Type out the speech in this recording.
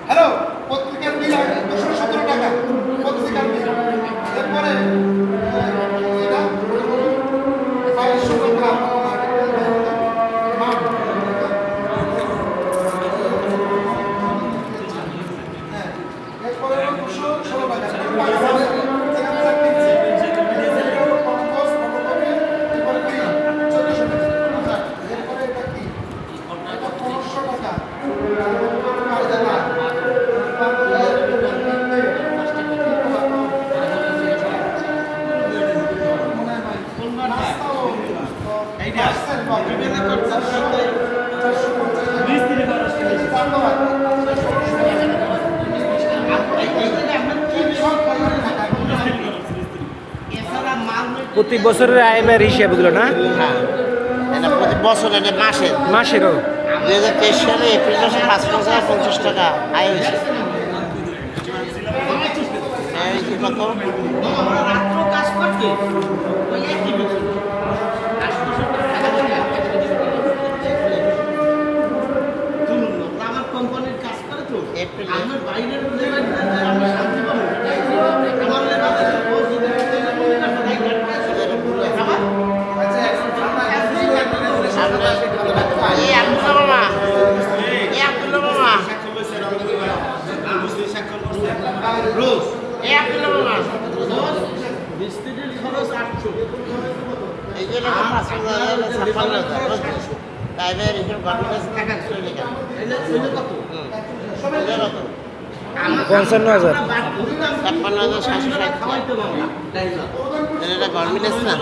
Hello, পত্রিকার বিল 217 টাকা পত্রিকার বিল। এরপরে এটা 2200 টাকা এরপরে 216 টাকা প্রতি বছরের আয় ব্যয়ের হিসাবগুলো না? হ্যাঁ, এটা প্রতি বছর, এটা মাসের। মাসেরও 2023 সালে এপ্রিল মাসে 5,50 টাকা আয় হয়েছে। কত? আমার কোম্পানির কাজ করে তো এপ্রিল আমার বাইরের মিস্ত্রির খরচ 800 এই যে 56,000 তাইদের এখানে গভর্নমেন্ট টাকা চলে গেল। কত? 55,000 56,760 খাওয়াইতে পারবো এটা গভর্নমেন্ট না।